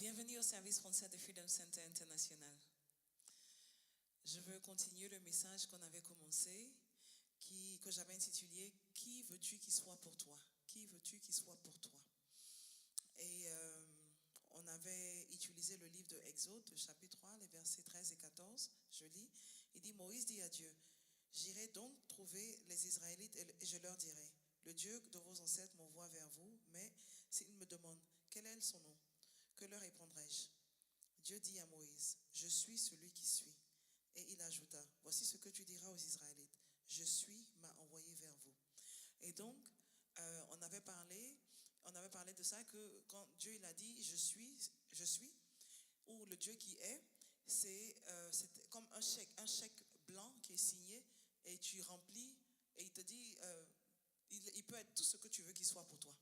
Bienvenue au service français de Freedom Center International. Je veux continuer le message qu'on avait commencé, que j'avais intitulé « Qui veux-tu qu'il soit pour toi ?» Qui veux-tu qu'il soit pour toi? Et on avait utilisé le livre de Exode, le chapitre 3, les versets 13 et 14. Je lis. Il dit, Moïse dit à Dieu, « J'irai donc trouver les Israélites et je leur dirai, « Le Dieu de vos ancêtres m'envoie vers vous, mais s'ils me demandent, quel est son nom? Que leur répondrai-je? » Dieu dit à Moïse, « Je suis celui qui suis. » Et il ajouta, « Voici ce que tu diras aux Israélites, « Je suis m'a envoyé vers vous. » Et donc, on avait parlé de ça, que quand Dieu il a dit, je suis, ou le Dieu qui est, c'est comme un chèque blanc qui est signé, et tu remplis, et il te dit, il peut être tout ce que tu veux qu'il soit pour toi.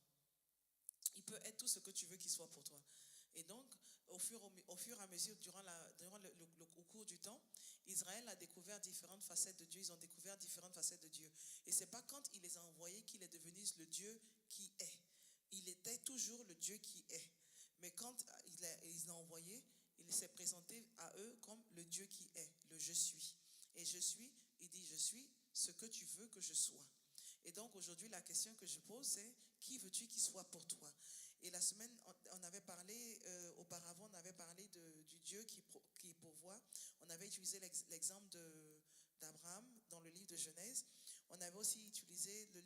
Il peut être tout ce que tu veux qu'il soit pour toi. Et donc, au fur et à mesure, au cours du temps, Israël a découvert différentes facettes de Dieu. Ils ont découvert différentes facettes de Dieu. Et ce n'est pas quand il les a envoyés qu'il est devenu le Dieu qui est. Il était toujours le Dieu qui est. Mais quand il les a envoyés, il s'est présenté à eux comme le Dieu qui est, le je suis. Et je suis, il dit, je suis ce que tu veux que je sois. Et donc aujourd'hui, la question que je pose, c'est qui veux-tu qu'il soit pour toi? Et la semaine, on avait parlé, auparavant, on avait parlé du Dieu qui pourvoit. On avait utilisé l'exemple d'Abraham dans le livre de Genèse. On avait aussi utilisé le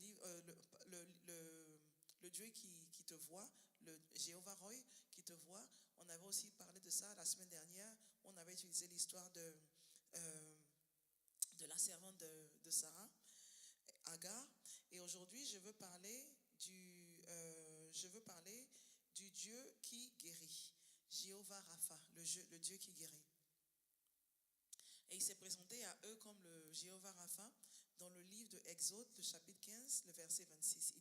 Dieu qui te voit, le Jéhovah Roy qui te voit. On avait aussi parlé de ça la semaine dernière. On avait utilisé l'histoire de la servante de Sarah, Agar. Et aujourd'hui, je veux parler du Dieu qui guérit, Jéhovah Rapha, le Dieu qui guérit. Et il s'est présenté à eux comme le Jéhovah Rapha dans le livre de Exode, le chapitre 15, le verset 26.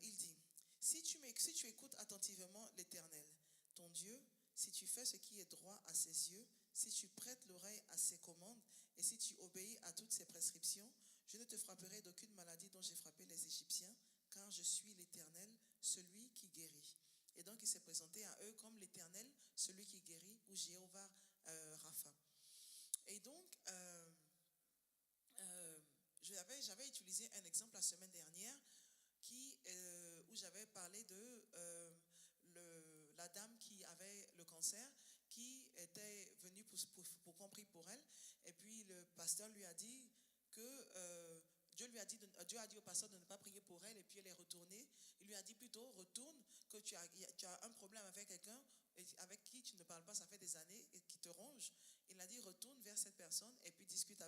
Il dit, si tu écoutes attentivement l'Éternel, ton Dieu, si tu fais ce qui est droit à ses yeux, si tu prêtes l'oreille à ses commandes et si tu obéis à toutes ses prescriptions, je ne te frapperai d'aucune maladie dont j'ai frappé les Égyptiens, car je suis l'Éternel, celui qui guérit. Et donc il s'est présenté à eux comme l'Éternel, celui qui guérit, ou Jéhovah Rapha. Et donc, j'avais utilisé un exemple la semaine dernière où j'avais parlé de la dame qui avait le cancer, qui était venue pour qu'on prie pour elle. Et puis le pasteur lui a dit que Dieu a dit au pasteur de ne pas prier pour elle, et puis elle est retournée. Il lui a dit plutôt, retourne, que tu as un problème avec quelqu'un avec qui tu ne parles pas, ça fait des années, et qui te ronge. Il a dit, retourne vers cette personne et puis discute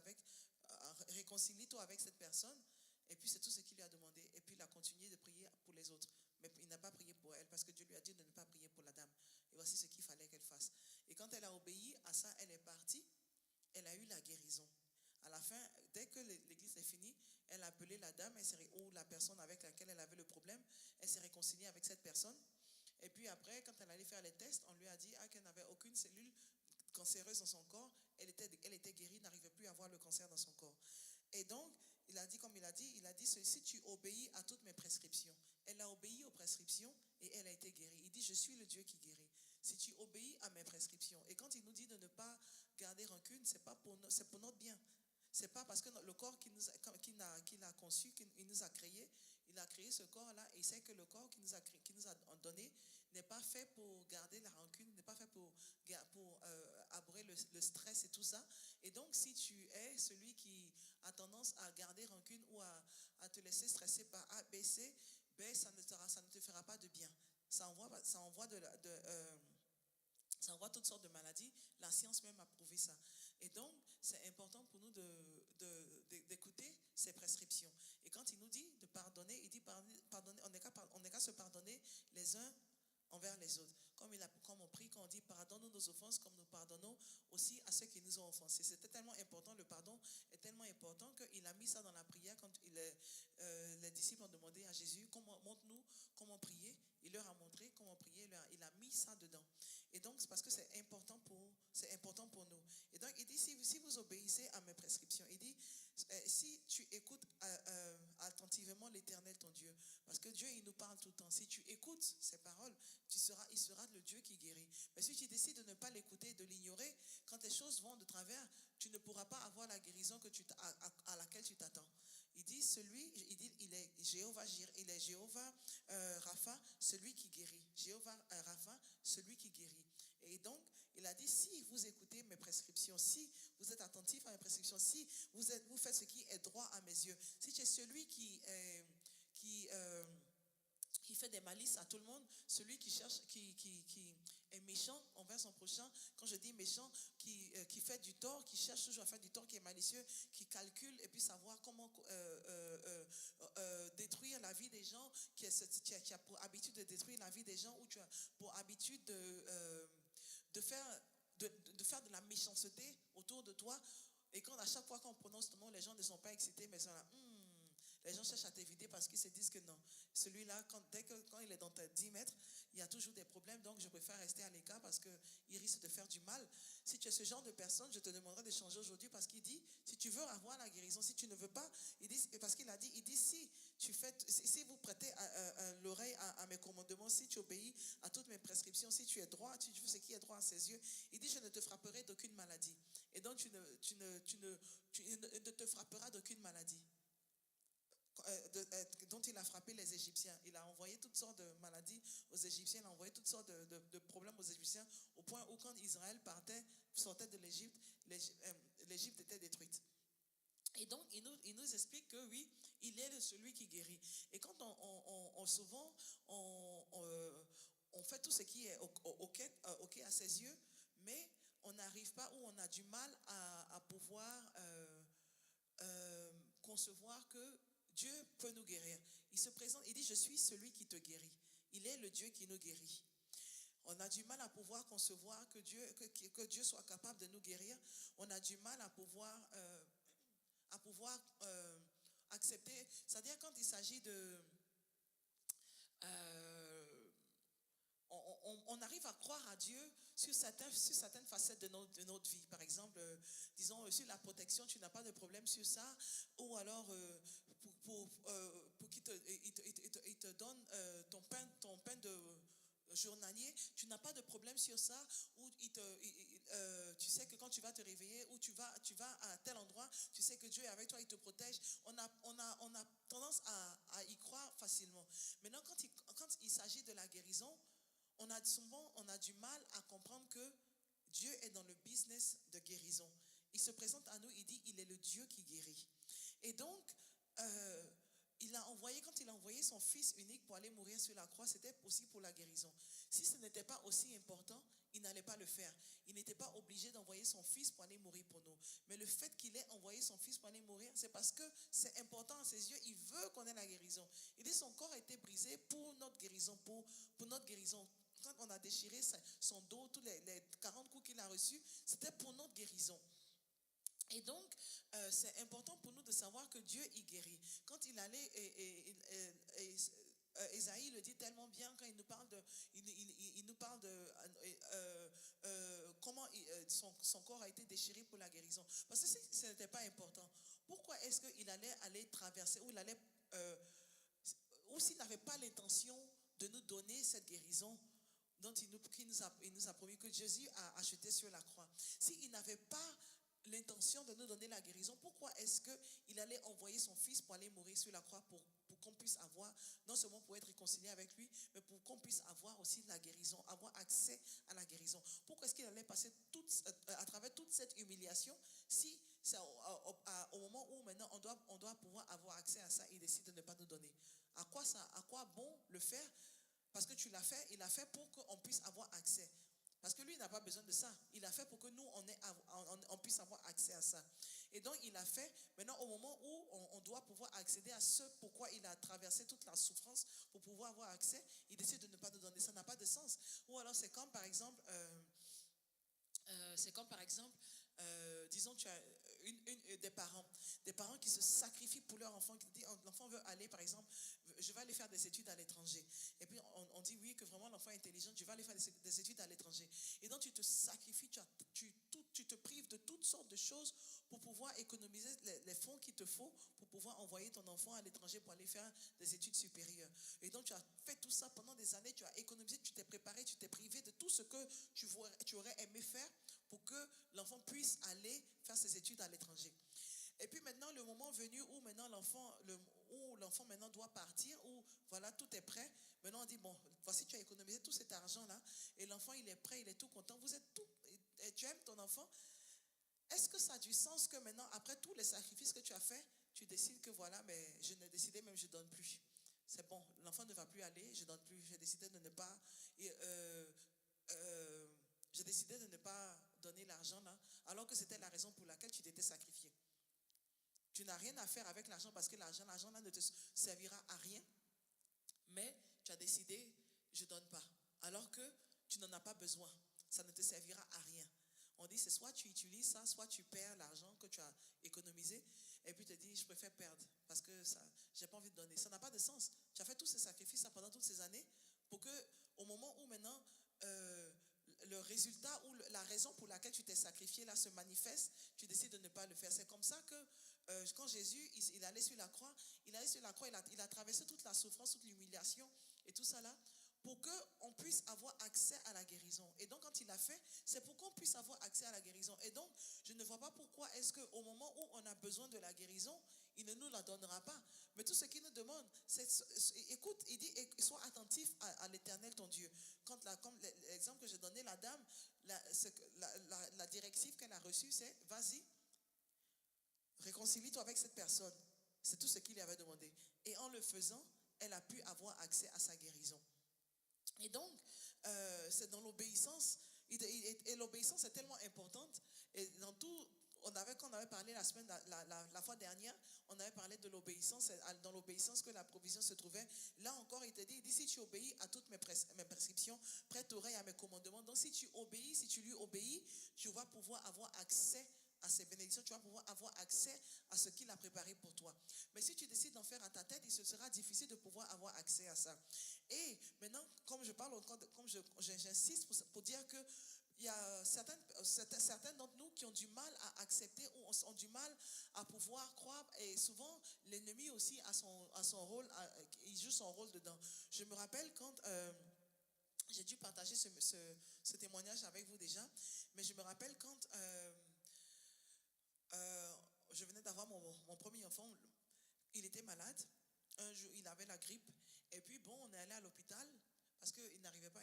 réconcilie-toi avec cette personne. Et puis c'est tout ce qu'il lui a demandé. Et puis il a continué de prier pour les autres. Mais il n'a pas prié pour elle parce que Dieu lui a dit de ne pas prier pour la dame. Et voici ce qu'il fallait qu'elle fasse. Et quand elle a obéi à ça, elle est partie. Elle a eu la guérison. À la fin, dès que l'église est finie, elle a appelé la dame ou la personne avec laquelle elle avait le problème. Elle s'est réconciliée avec cette personne. Et puis après, quand elle allait faire les tests, on lui a dit qu'elle n'avait aucune cellule cancéreuse dans son corps. Elle était guérie, n'arrivait plus à avoir le cancer dans son corps. Et donc, il a dit, si tu obéis à toutes mes prescriptions. Elle a obéi aux prescriptions et elle a été guérie. Il dit, je suis le Dieu qui guérit. Si tu obéis à mes prescriptions. Et quand il nous dit de ne pas garder rancune, c'est pour notre bien. C'est pas parce que le corps qu'il a conçu, qu'il nous a créé, il a créé ce corps-là, et il sait que le corps qu'il nous a donné n'est pas fait pour garder la rancune, n'est pas fait pour abréger le stress et tout ça. Et donc, si tu es celui qui a tendance à garder rancune ou à te laisser stresser par A, B, C, ça ne te fera pas de bien. Ça envoie toutes sortes de maladies. La science même a prouvé ça. Et donc, c'est important pour nous d'écouter ces prescriptions. Et quand il nous dit de pardonner, il dit pardonner, on n'est qu'à se pardonner les uns envers les autres. Comme on prie, quand on dit pardonne-nous nos offenses, comme nous pardonnons aussi à ceux qui nous ont offensés. C'était tellement important, le pardon est tellement important qu'il a mis ça dans la prière. Quand les disciples ont demandé à Jésus, montre-nous comment prier. Il leur a montré comment prier, il a mis ça dedans. Et donc, c'est parce que c'est important pour nous. Et donc, il dit, si vous obéissez à mes prescriptions, il dit, si tu écoutes attentivement l'Éternel, ton Dieu, parce que Dieu, il nous parle tout le temps. Si tu écoutes ses paroles, il sera le Dieu Dieu qui guérit. Mais si tu décides de ne pas l'écouter, de l'ignorer, quand les choses vont de travers, tu ne pourras pas avoir la guérison à laquelle tu t'attends. Il dit il est Jéhovah Rapha, celui qui guérit. Jéhovah Rapha, celui qui guérit. Et donc, il a dit, si vous écoutez mes prescriptions, si vous êtes attentif à mes prescriptions, si vous faites ce qui est droit à mes yeux, si tu es celui qui fait des malices à tout le monde, celui qui cherche, qui est méchant envers son prochain. Quand je dis méchant, qui fait du tort, qui cherche toujours à faire du tort, qui est malicieux, qui calcule et puis savoir comment détruire la vie des gens, qui a pour habitude de détruire la vie des gens, ou tu as pour habitude de faire de la méchanceté autour de toi. Et quand à chaque fois qu'on prononce ton nom, les gens ne sont pas excités, mais ils sont là, les gens cherchent à t'éviter parce qu'ils se disent que non, celui-là, quand il est dans tes 10 mètres, il y a toujours des problèmes, donc je préfère rester à l'écart parce qu'il risque de faire du mal. Si tu es ce genre de personne, je te demanderai de changer aujourd'hui parce qu'il dit, si tu veux avoir la guérison, si tu ne veux pas, il dit, parce qu'il a dit, il dit, si vous prêtez l'oreille à mes commandements, si tu obéis à toutes mes prescriptions, si tu es droit, si tu fais ce qui est droit à ses yeux, il dit, je ne te frapperai d'aucune maladie. Et donc, tu ne te frapperas d'aucune maladie. Dont il a frappé les Égyptiens. Il a envoyé toutes sortes de maladies aux Égyptiens, il a envoyé toutes sortes de problèmes aux Égyptiens, au point où quand Israël sortait de l'Égypte, l'Égypte était détruite. Et donc, il nous explique que oui, il est celui qui guérit. Et quand souvent, on fait tout ce qui est OK à ses yeux, mais on n'arrive pas, ou on a du mal à pouvoir concevoir que Dieu peut nous guérir. Il se présente, il dit, je suis celui qui te guérit. Il est le Dieu qui nous guérit. On a du mal à pouvoir concevoir que Dieu soit capable de nous guérir. On a du mal à pouvoir accepter. C'est-à-dire quand il s'agit de... on arrive à croire à Dieu sur certaines facettes de notre vie. Par exemple, disons, sur la protection, tu n'as pas de problème sur ça. Ou alors, pour qu'il te donne ton pain de journalier, tu n'as pas de problème sur ça. Ou tu sais que quand tu vas te réveiller, ou tu vas à tel endroit, tu sais que Dieu est avec toi, il te protège. On a tendance à y croire facilement. Maintenant, quand il s'agit de la guérison, on a du mal à comprendre que Dieu est dans le business de guérison. Il se présente à nous, il dit, il est le Dieu qui guérit. Et donc, quand il a envoyé son fils unique pour aller mourir sur la croix, c'était aussi pour la guérison. Si ce n'était pas aussi important, il n'allait pas le faire. Il n'était pas obligé d'envoyer son fils pour aller mourir pour nous. Mais le fait qu'il ait envoyé son fils pour aller mourir, c'est parce que c'est important à ses yeux. Il veut qu'on ait la guérison. Il dit, son corps a été brisé pour notre guérison, pour notre guérison. Quand on a déchiré son dos, tous les 40 coups qu'il a reçus, c'était pour notre guérison. Et donc, c'est important pour nous de savoir que Dieu y guérit. Quand il allait, Ésaïe le dit tellement bien quand il nous parle de comment son corps a été déchiré pour la guérison. Parce que ce n'était pas important. Pourquoi est-ce qu'il allait aller traverser, ou s'il n'avait pas l'intention de nous donner cette guérison dont il nous a promis, que Jésus a acheté sur la croix. S'il n'avait pas l'intention de nous donner la guérison, pourquoi est-ce qu'il allait envoyer son fils pour aller mourir sur la croix pour qu'on puisse avoir, non seulement pour être réconcilié avec lui, mais pour qu'on puisse avoir aussi la guérison, avoir accès à la guérison. Pourquoi est-ce qu'il allait passer à travers toute cette humiliation si c'est au moment où maintenant on doit pouvoir avoir accès à ça, il décide de ne pas nous donner. À quoi bon le faire? Parce que il l'a fait pour qu'on puisse avoir accès. Parce que lui, il n'a pas besoin de ça. Il a fait pour que nous, on puisse avoir accès à ça. Et donc, il a fait, maintenant, au moment où on doit pouvoir accéder à ce pourquoi il a traversé toute la souffrance, pour pouvoir avoir accès, il décide de ne pas nous donner. Ça n'a pas de sens. Ou alors, c'est comme, par exemple, disons, tu as des parents qui se sacrifient pour leur enfant, qui disent, l'enfant veut aller, par exemple, je vais aller faire des études à l'étranger. Et puis, on dit, oui, que vraiment l'enfant est intelligent, tu vas aller faire des études à l'étranger. Et donc, tu te sacrifies, tu te prives de toutes sortes de choses pour pouvoir économiser les fonds qu'il te faut pour pouvoir envoyer ton enfant à l'étranger pour aller faire des études supérieures. Et donc, tu as fait tout ça pendant des années, tu as économisé, tu t'es préparé, tu t'es privé de tout tu aurais aimé faire pour que l'enfant puisse aller faire ses études à l'étranger. Et puis maintenant, le moment venu où maintenant l'enfant maintenant doit partir, où voilà, tout est prêt. Maintenant, on dit, bon, voici, tu as économisé tout cet argent-là, et l'enfant, il est prêt, il est tout content. Vous êtes tout, et tu aimes ton enfant. Est-ce que ça a du sens que maintenant, après tous les sacrifices que tu as faits, tu décides que voilà, mais je n'ai décidé même, je ne donne plus. C'est bon, l'enfant ne va plus aller, je ne donne plus. J'ai décidé de ne pas... j'ai décidé de ne pas donner l'argent là, alors que c'était la raison pour laquelle tu t'étais sacrifié. Tu n'as rien à faire avec l'argent parce que l'argent là ne te servira à rien. Mais tu as décidé, je ne donne pas. Alors que tu n'en as pas besoin. Ça ne te servira à rien. On dit, c'est soit tu utilises ça, soit tu perds l'argent que tu as économisé. Et puis tu te dis, je préfère perdre parce que ça, j'ai pas envie de donner. Ça n'a pas de sens. Tu as fait tous ces sacrifices pendant toutes ces années pour que, au moment où maintenant, le résultat ou la raison pour laquelle tu t'es sacrifié là se manifeste, tu décides de ne pas le faire. C'est comme ça que quand Jésus, il allait sur la croix, il a traversé toute la souffrance, toute l'humiliation et tout ça là, pour qu'on puisse avoir accès à la guérison. Et donc, quand il l'a fait, c'est pour qu'on puisse avoir accès à la guérison. Et donc, je ne vois pas pourquoi est-ce qu'au moment où on a besoin de la guérison, il ne nous la donnera pas. Mais tout ce qu'il nous demande, c'est, écoute, il dit, sois attentif à l'Éternel, ton Dieu. Comme l'exemple que j'ai donné, la dame, la directive qu'elle a reçue, c'est, vas-y, réconcilie-toi avec cette personne. C'est tout ce qu'il lui avait demandé. Et en le faisant, elle a pu avoir accès à sa guérison. Et donc, c'est dans l'obéissance, et l'obéissance est tellement importante, et dans tout, quand on avait parlé la fois dernière, on avait parlé de l'obéissance, dans l'obéissance que la provision se trouvait. Là encore, il dit, si tu obéis à toutes mes prescriptions, prête oreille à mes commandements. Donc si tu obéis, si tu lui obéis, tu vas pouvoir avoir accès à ses bénédictions, tu vas pouvoir avoir accès à ce qu'il a préparé pour toi. Mais si tu décides d'en faire à ta tête, il se sera difficile de pouvoir avoir accès à ça. Et maintenant, comme je parle encore, comme j'insiste pour dire que il y a certains d'entre nous qui ont du mal à accepter ou ont du mal à pouvoir croire. Et souvent, l'ennemi aussi a son rôle, il joue son rôle dedans. Je me rappelle quand j'ai dû partager ce témoignage avec vous déjà, mais je me rappelle quand je venais d'avoir mon premier enfant, il était malade. Un jour, il avait la grippe. Et puis, bon, on est allé à l'hôpital parce qu'il n'arrivait pas,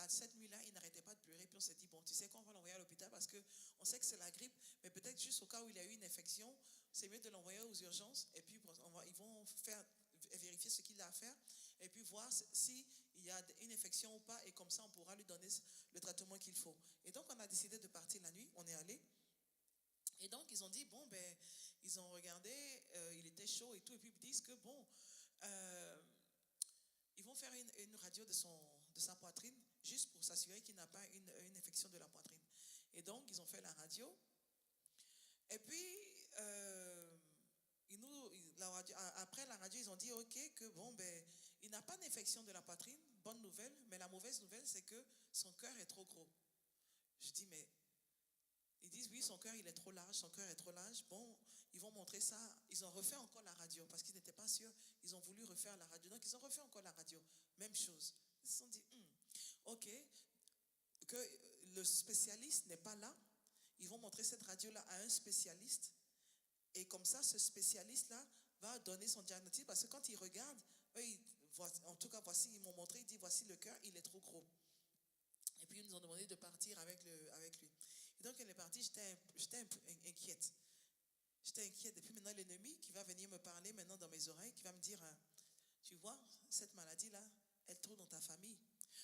cette nuit-là, il n'arrêtait pas de pleurer. Puis on s'est dit, bon, tu sais quoi, on va l'envoyer à l'hôpital parce qu'on sait que c'est la grippe, mais peut-être juste au cas où il a eu une infection, c'est mieux de l'envoyer aux urgences. Et puis, ils vont vérifier ce qu'il a à faire et puis voir s'il y a une infection ou pas. Et comme ça, on pourra lui donner le traitement qu'il faut. Et donc, on a décidé de partir la nuit. On est allé. Et donc, ils ont dit, bon, ben, ils ont regardé, il était chaud et tout, et puis ils disent que, bon, ils vont faire une radio de sa poitrine, juste pour s'assurer qu'il n'a pas une infection de la poitrine. Et donc, ils ont fait la radio. Et puis, après la radio, ils ont dit, ok, que, bon, ben, il n'a pas d'infection de la poitrine, bonne nouvelle, mais la mauvaise nouvelle, c'est que son cœur est trop gros. Je dis, mais... Ils disent, oui, son cœur, il est trop large, son cœur est trop large. Bon, ils vont montrer ça. Ils ont refait encore la radio parce qu'ils n'étaient pas sûrs. Ils ont voulu refaire la radio. Donc, ils ont refait encore la radio. Même chose. Ils se sont dit, ok, que le spécialiste n'est pas là. Ils vont montrer cette radio-là à un spécialiste. Et comme ça, ce spécialiste-là va donner son diagnostic parce que quand ils regardent, en tout cas, voici, ils m'ont montré, ils disent, voici le cœur, il est trop gros. Et puis, ils nous ont demandé de partir avec lui. Et donc, elle est partie, j'étais inquiète. J'étais inquiète. Et puis maintenant, l'ennemi qui va venir me parler maintenant dans mes oreilles, qui va me dire, tu vois, cette maladie-là, elle trouve dans ta famille.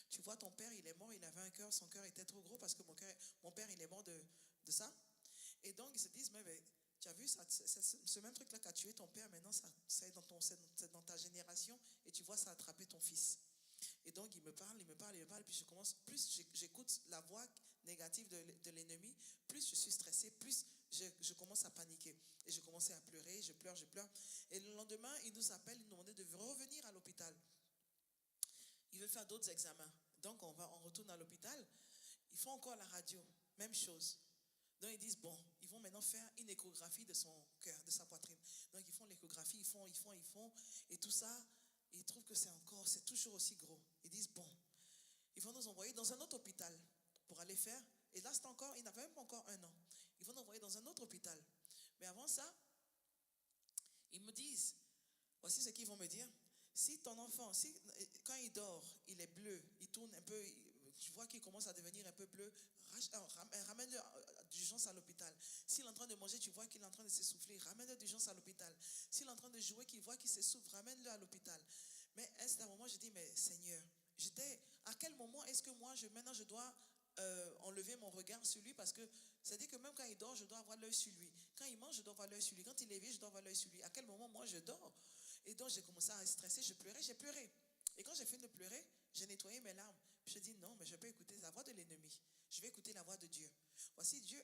Tu vois, ton père, il est mort, il avait un cœur, son cœur était trop gros parce que mon père, il est mort de ça. Et donc, ils se disent, mais tu as vu, ce même truc-là qui a tué ton père, maintenant, c'est dans ta génération, et tu vois, ça a attrapé ton fils. Et donc, il me parle, puis plus j'écoute la voix négative de l'ennemi, plus je suis stressée, plus je commence à paniquer. Et je commençais à pleurer, je pleure. Et le lendemain, il nous appelle, il nous demandait de revenir à l'hôpital. Il veut faire d'autres examens. Donc, on retourne à l'hôpital. Ils font encore la radio, même chose. Donc, ils disent, bon, ils vont maintenant faire une échographie de son cœur, de sa poitrine. Donc, ils font l'échographie, ils font. Et tout ça, ils trouvent que c'est toujours aussi gros. Ils disent, bon, ils vont nous envoyer dans un autre hôpital pour aller faire. Et là, c'est encore, il n'avait même pas encore 1 an. Ils vont l'envoyer dans un autre hôpital. Mais avant ça, ils me disent, voici ce qu'ils vont me dire. Si ton enfant, quand il dort, il est bleu, il tourne un peu, tu vois qu'il commence à devenir un peu bleu, ramène-le d'urgence à l'hôpital. S'il est en train de manger, tu vois qu'il est en train de s'essouffler, ramène-le d'urgence à l'hôpital. S'il est en train de jouer, qu'il voit qu'il s'essouffle, ramène-le à l'hôpital. Mais à un moment, je dis, mais Seigneur, à quel moment est-ce que moi, maintenant, je dois enlever mon regard sur lui, parce que c'est-à-dire que même quand il dort, je dois avoir l'œil sur lui. Quand il mange, je dois avoir l'œil sur lui. Quand il est éveillé, je dois avoir l'œil sur lui. À quel moment, moi, je dors? Et donc, j'ai commencé à stresser, j'ai pleuré. Et quand j'ai fini de pleurer, j'ai nettoyé mes larmes. Je dis non, mais je peux écouter la voix de l'ennemi. Je vais écouter la voix de Dieu. Voici, Dieu,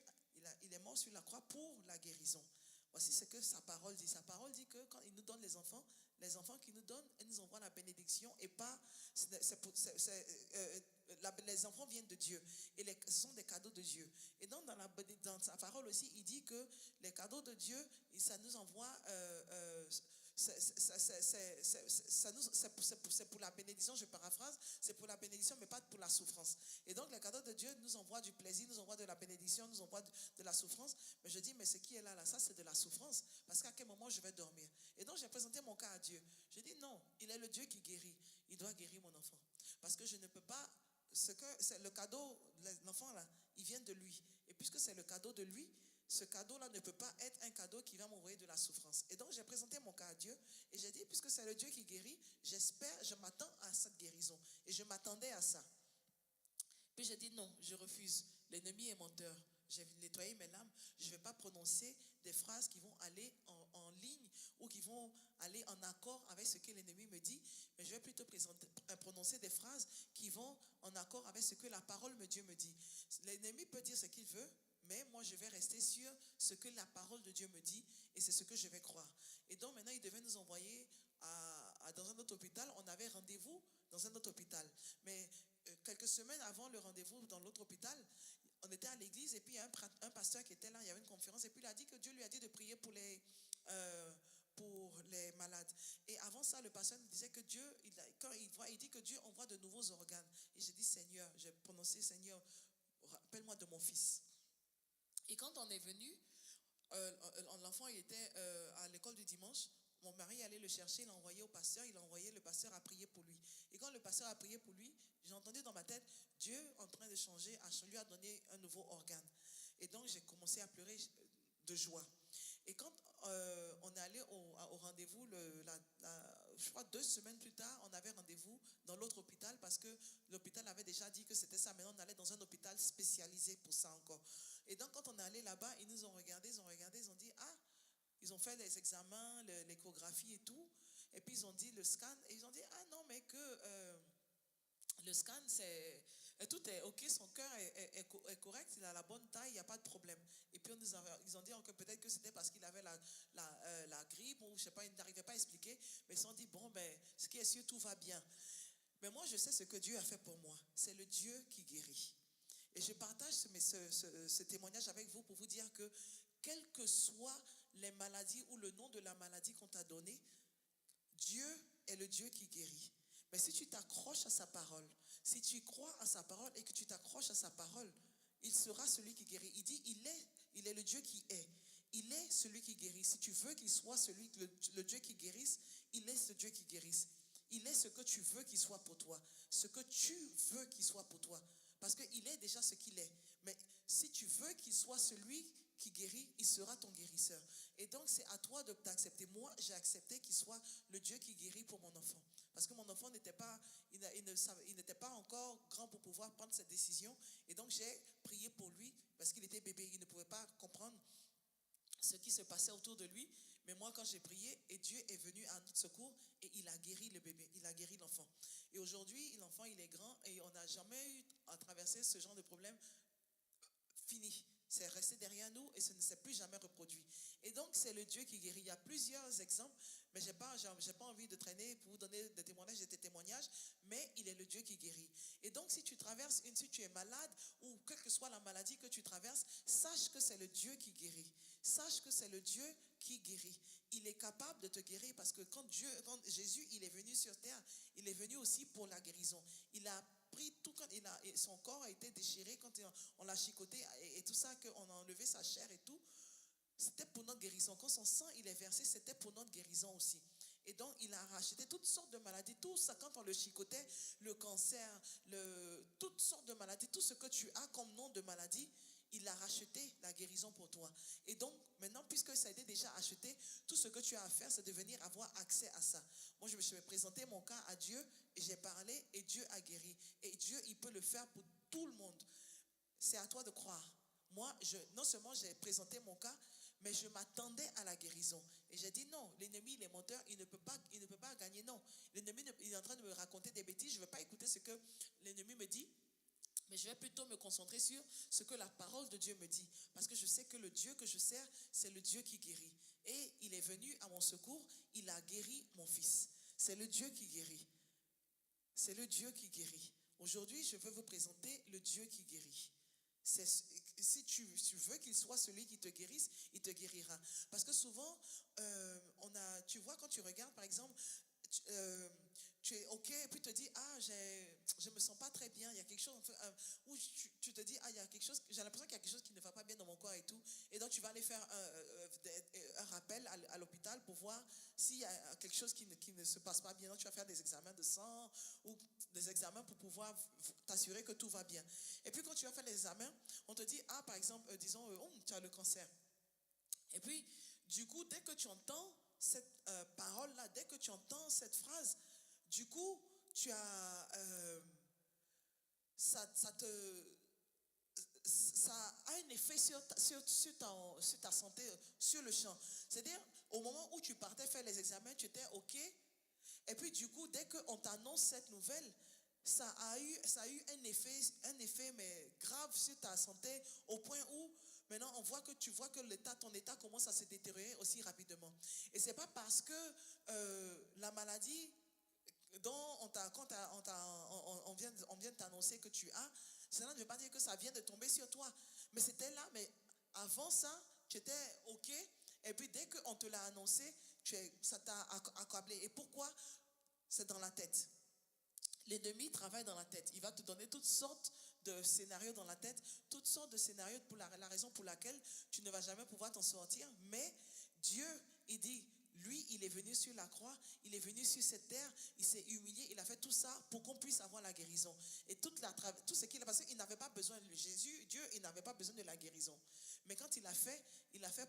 il est mort sur la croix pour la guérison. Voici ce que sa parole dit. Sa parole dit que quand il nous donne les enfants qu'il nous donne, il nous envoie la bénédiction et pas... les enfants viennent de Dieu et ce sont des cadeaux de Dieu. Et donc dans sa parole aussi, il dit que les cadeaux de Dieu, ça nous envoie... c'est pour la bénédiction, je paraphrase, c'est pour la bénédiction mais pas pour la souffrance. Et donc les cadeaux de Dieu nous envoient du plaisir, nous envoient de la bénédiction, nous envoient de la souffrance. Mais je dis, mais ce qui est là, ça c'est de la souffrance, parce qu'à quel moment je vais dormir? Et donc j'ai présenté mon cas à Dieu. Je dis non, il est le Dieu qui guérit, il doit guérir mon enfant, parce que je ne peux pas, c'est le cadeau, l'enfant là, il vient de lui, et puisque c'est le cadeau de lui, ce cadeau-là ne peut pas être un cadeau qui va m'envoyer de la souffrance. Et donc, j'ai présenté mon cas à Dieu et j'ai dit, puisque c'est le Dieu qui guérit, je m'attends à cette guérison. Et je m'attendais à ça. Puis j'ai dit, non, je refuse. L'ennemi est menteur. J'ai nettoyé mes larmes. Je ne vais pas prononcer des phrases qui vont aller en ligne ou qui vont aller en accord avec ce que l'ennemi me dit, mais je vais plutôt prononcer des phrases qui vont en accord avec ce que la parole de Dieu me dit. L'ennemi peut dire ce qu'il veut, mais moi, je vais rester sur ce que la parole de Dieu me dit et c'est ce que je vais croire. Et donc, maintenant, il devait nous envoyer dans un autre hôpital. On avait rendez-vous dans un autre hôpital. Mais quelques semaines avant le rendez-vous dans l'autre hôpital, on était à l'église et puis il y a un pasteur qui était là, il y avait une conférence et puis il a dit que Dieu lui a dit de prier pour les malades. Et avant ça, le pasteur disait que Dieu, quand il dit que Dieu envoie de nouveaux organes. Et j'ai dit, Seigneur, j'ai prononcé, Seigneur, rappelle-moi de mon fils. Et quand on est venu, l'enfant il était à l'école du dimanche. Mon mari allait le chercher, il l'a envoyé au pasteur, il a envoyé le pasteur à prier pour lui. Et quand le pasteur a prié pour lui, j'ai entendu dans ma tête, Dieu en train de changer, lui a donné un nouveau organe. Et donc j'ai commencé à pleurer de joie. Et quand on est allé au rendez-vous, je crois 2 semaines plus tard, on avait rendez-vous dans l'autre hôpital parce que l'hôpital avait déjà dit que c'était ça. Maintenant, on allait dans un hôpital spécialisé pour ça encore. Et donc, quand on est allé là-bas, ils nous ont regardé, ils ont dit, ils ont fait les examens, l'échographie et tout. Et puis, ils ont dit le scan. Et ils ont dit, non, mais que le scan, tout est OK, son cœur est correct, il a la bonne taille, il n'y a pas de problème. Et puis, ils ont dit que peut-être que c'était parce qu'il avait la grippe ou je ne sais pas, ils n'arrivaient pas à expliquer. Mais ils se sont dit, bon, ce qui est sûr, tout va bien. Mais moi, je sais ce que Dieu a fait pour moi. C'est le Dieu qui guérit. Et je partage ce témoignage avec vous pour vous dire que quelles que soient les maladies ou le nom de la maladie qu'on t'a donné, Dieu est le Dieu qui guérit. Mais si tu t'accroches à sa parole, si tu crois à sa parole et que tu t'accroches à sa parole, il sera celui qui guérit. Il dit, il est le Dieu qui est. Il est celui qui guérit. Si tu veux qu'il soit le Dieu qui guérisse, il est ce Dieu qui guérisse. Il est ce que tu veux qu'il soit pour toi. Ce que tu veux qu'il soit pour toi. Parce qu'il est déjà ce qu'il est. Mais si tu veux qu'il soit celui qui guérit, il sera ton guérisseur. Et donc, c'est à toi de t'accepter. Moi, j'ai accepté qu'il soit le Dieu qui guérit pour mon enfant. Parce que mon enfant n'était pas encore grand pour pouvoir prendre cette décision. Et donc, j'ai prié pour lui parce qu'il était bébé. Il ne pouvait pas comprendre ce qui se passait autour de lui. Mais moi, quand j'ai prié, et Dieu est venu à notre secours et il a guéri le bébé, il a guéri l'enfant. Et aujourd'hui, l'enfant, il est grand et on n'a jamais eu à traverser ce genre de problème. Fini. C'est resté derrière nous et ça ne s'est plus jamais reproduit. Et donc, c'est le Dieu qui guérit. Il y a plusieurs exemples, mais je n'ai pas envie de traîner pour vous donner des témoignages, mais il est le Dieu qui guérit. Et donc, si tu es malade ou quelle que soit la maladie que tu traverses, sache que c'est le Dieu qui guérit. Sache que c'est le Dieu qui guérit. Il est capable de te guérir parce que quand Jésus, il est venu sur terre, il est venu aussi pour la guérison. Il a pris tout, son corps a été déchiré quand on l'a chicoté et tout ça, qu'on a enlevé sa chair et tout. C'était pour notre guérison. Quand son sang il est versé, c'était pour notre guérison aussi. Et donc, il a racheté toutes sortes de maladies. Tout ça, quand on le chicotait, le cancer, toutes sortes de maladies, tout ce que tu as comme nom de maladie, il a racheté la guérison pour toi. Et donc, maintenant, puisque ça a été déjà acheté, tout ce que tu as à faire, c'est de venir avoir accès à ça. Moi, je me suis présenté mon cas à Dieu et j'ai parlé et Dieu a guéri. Et Dieu, il peut le faire pour tout le monde. C'est à toi de croire. Moi, non seulement j'ai présenté mon cas, mais je m'attendais à la guérison. Et j'ai dit non, l'ennemi, il est menteur, il ne peut pas gagner, non. L'ennemi, il est en train de me raconter des bêtises, je ne vais pas écouter ce que l'ennemi me dit, mais je vais plutôt me concentrer sur ce que la parole de Dieu me dit. Parce que je sais que le Dieu que je sers, c'est le Dieu qui guérit. Et il est venu à mon secours, il a guéri mon fils. C'est le Dieu qui guérit. C'est le Dieu qui guérit. Aujourd'hui, je veux vous présenter le Dieu qui guérit. Si tu veux qu'il soit celui qui te guérisse, il te guérira. Parce que souvent, tu vois, quand tu regardes, par exemple, tu es OK, et puis tu te dis, je me sens pas très bien, il y a quelque chose, où tu te dis, il y a quelque chose, j'ai l'impression qu'il y a quelque chose qui ne va pas bien dans mon corps et tout. Et donc, tu vas aller faire un rappel à l'hôpital pour voir s'il y a quelque chose qui ne se passe pas bien. Donc, tu vas faire des examens de sang ou des examens pour pouvoir t'assurer que tout va bien. Et puis, quand tu vas faire les examens, on te dit, par exemple, disons, tu as le cancer. Et puis, du coup, dès que tu entends cette parole-là, dès que tu entends cette phrase, du coup, tu as, ça a un effet sur ta santé, sur le champ. C'est-à-dire, au moment où tu partais faire les examens, tu étais OK. Et puis, du coup, dès qu'on t'annonce cette nouvelle, ça a eu un effet mais grave sur ta santé, au point où maintenant tu vois que ton état commence à se détériorer aussi rapidement. Et c'est pas parce que la maladie dont on vient de t'annoncer que tu as, cela ne veut pas dire que ça vient de tomber sur toi. Mais c'était là, mais avant ça, tu étais OK. Et puis dès qu'on te l'a annoncé, ça t'a accablé. Et pourquoi? C'est dans la tête. L'ennemi travaille dans la tête. Il va te donner toutes sortes de scénarios dans la tête, toutes sortes de scénarios pour la raison pour laquelle tu ne vas jamais pouvoir t'en sortir. Mais Dieu, il dit, lui, il est venu sur la croix, il est venu sur cette terre, il s'est humilié, il a fait tout ça pour qu'on puisse avoir la guérison. Et tout ce qu'il a passé, il n'avait pas besoin de Jésus, Dieu, il n'avait pas besoin de la guérison. Mais quand il a fait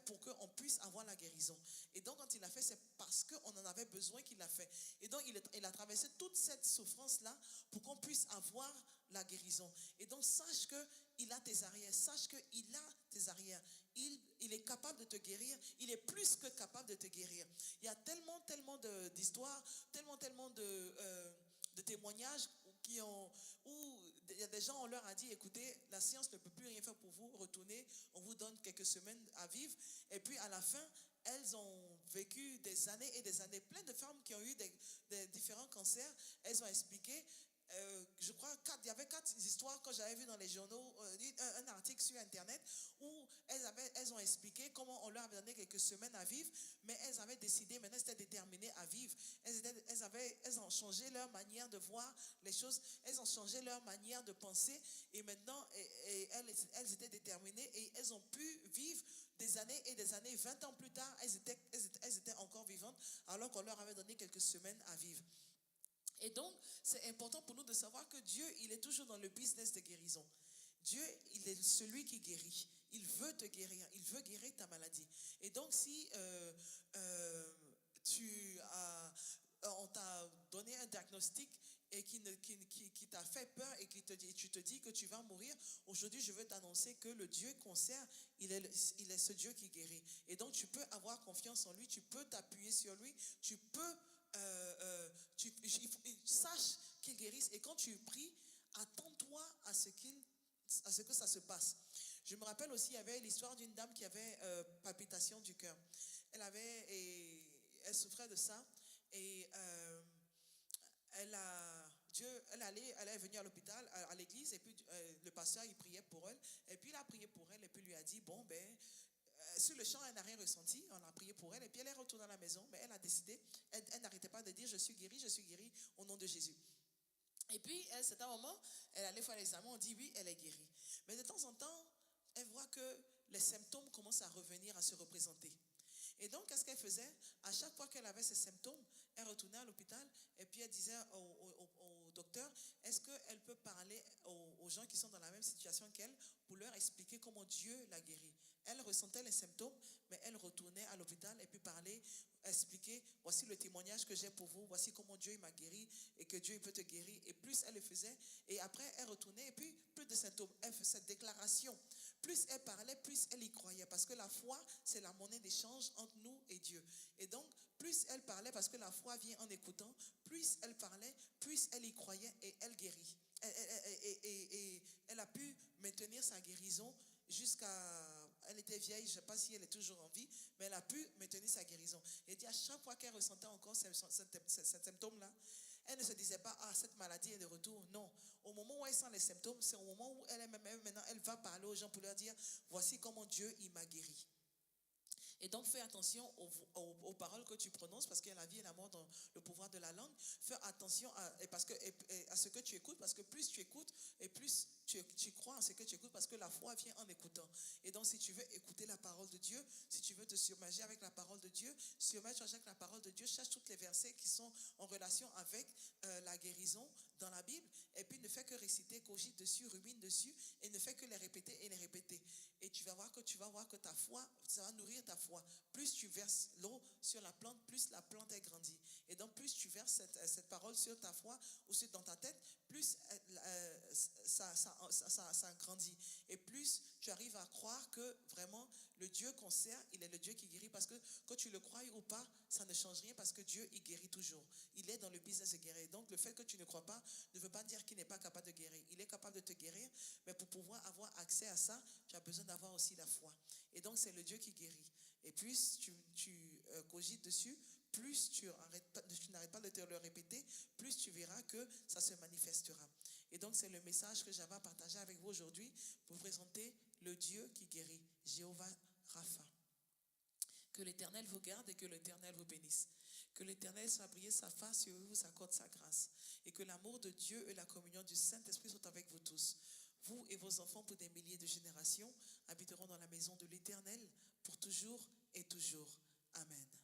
pour qu'on puisse avoir la guérison. Et donc, quand il a fait, c'est parce qu'on en avait besoin qu'il l'a fait. Et donc, il a traversé toute cette souffrance-là pour qu'on puisse avoir la guérison. Et donc, sache qu'il a tes arrières. Sache qu'il a tes arrières. Il est capable de te guérir. Il est plus que capable de te guérir. Il y a tellement d'histoires, tellement de témoignages où il y a des gens, on leur a dit, écoutez, la science ne peut plus rien faire pour vous, retournez, on vous donne quelques semaines à vivre. Et puis à la fin, elles ont vécu des années et des années. Plein de femmes qui ont eu des différents cancers, elles ont expliqué, je crois, il y avait 4 histoires que j'avais vues dans les journaux, un article sur Internet, où elles ont expliqué comment on leur avait donné quelques semaines à vivre, mais elles avaient décidé, maintenant elles étaient déterminées à vivre. Elles ont changé leur manière de voir les choses, elles ont changé leur manière de penser, et maintenant elles étaient déterminées et elles ont pu vivre des années et des années. 20 ans plus tard, elles étaient encore vivantes, alors qu'on leur avait donné quelques semaines à vivre. Et donc, c'est important pour nous de savoir que Dieu, il est toujours dans le business de guérison. Dieu, il est celui qui guérit. Il veut te guérir. Il veut guérir ta maladie. Et donc, si on t'a donné un diagnostic et qui t'a fait peur et tu te dis que tu vas mourir, aujourd'hui, je veux t'annoncer que le Dieu qu'on sert, il est ce Dieu qui guérit. Et donc, tu peux avoir confiance en lui. Tu peux t'appuyer sur lui. Tu peux... sache qu'il guérisse, et quand tu pries, attends-toi à ce que ça se passe. Je me rappelle aussi, il y avait l'histoire d'une dame qui avait palpitation du cœur. Elle souffrait de ça, et elle est venue à l'hôpital, à l'église, et puis le pasteur il priait pour elle, et puis il a prié pour elle, et puis lui a dit bon ben sur le champ, elle n'a rien ressenti. On a prié pour elle. Et puis elle est retournée à la maison. Mais elle a décidé, elle n'arrêtait pas de dire je suis guérie au nom de Jésus. Et puis, à un certain moment, elle allait faire l'examen, on dit oui, elle est guérie. Mais de temps en temps, elle voit que les symptômes commencent à revenir, à se représenter. Et donc, qu'est-ce qu'elle faisait? À chaque fois qu'elle avait ces symptômes, elle retournait à l'hôpital et puis elle disait au docteur, est-ce qu'elle peut parler aux gens qui sont dans la même situation qu'elle pour leur expliquer comment Dieu l'a guérie? Elle ressentait les symptômes, mais elle retournait à l'hôpital et puis parlait, expliquer, voici le témoignage que j'ai pour vous, voici comment Dieu m'a guéri et que Dieu peut te guérir. Et plus elle le faisait, et après elle retournait et puis plus de symptômes. Elle faisait cette déclaration. Plus elle parlait, plus elle y croyait. Parce que la foi, c'est la monnaie d'échange entre nous et Dieu. Et donc, plus elle parlait, parce que la foi vient en écoutant, plus elle parlait, plus elle y croyait et elle guérit. Et elle a pu maintenir sa guérison jusqu'à... Elle était vieille, je ne sais pas si elle est toujours en vie, mais elle a pu maintenir sa guérison. Et dit à chaque fois qu'elle ressentait encore ces symptômes-là, elle ne se disait pas, ah, cette maladie est de retour. Non. Au moment où elle sent les symptômes, c'est au moment où elle est même maintenant, elle va parler aux gens pour leur dire, voici comment Dieu, il m'a guéri. Et donc, fais attention aux paroles que tu prononces, parce qu'il y a la vie et la mort dans le pouvoir de la langue. Fais attention à ce que tu écoutes, parce que plus tu écoutes, et plus tu crois en ce que tu écoutes, parce que la foi vient en écoutant. Et donc, si tu veux écouter la parole de Dieu, si tu veux te submerger avec la parole de Dieu, submerge avec la parole de Dieu, cherche tous les versets qui sont en relation avec la guérison dans la Bible, et puis ne fais que réciter, cogite dessus, rumine dessus, et ne fais que les répéter et les répéter. Et tu vas voir que ta foi, ça va nourrir ta foi. Plus tu verses l'eau sur la plante, plus la plante est grandie. Et donc, plus tu verses cette parole sur ta foi ou dans ta tête, plus ça grandit. Et plus tu arrives à croire que vraiment le Dieu qu'on sert, il est le Dieu qui guérit. Parce que quand tu le crois ou pas, ça ne change rien, parce que Dieu, il guérit toujours. Il est dans le business de guérir. Donc, le fait que tu ne crois pas ne veut pas dire qu'il n'est pas capable de guérir. Il est capable de te guérir, mais pour pouvoir avoir accès à ça, tu as besoin d'avoir aussi la foi. Et donc, c'est le Dieu qui guérit. Et plus tu cogites dessus, plus tu n'arrêtes pas de te le répéter, plus tu verras que ça se manifestera. Et donc, c'est le message que j'avais à partager avec vous aujourd'hui pour vous présenter le Dieu qui guérit, Jéhovah Rapha. Que l'Éternel vous garde et que l'Éternel vous bénisse. Que l'Éternel soit briller sa face sur vous, vous accorde sa grâce. Et que l'amour de Dieu et la communion du Saint-Esprit soient avec vous tous. Vous et vos enfants pour des milliers de générations habiteront dans la maison de l'Éternel pour toujours et toujours. Amen.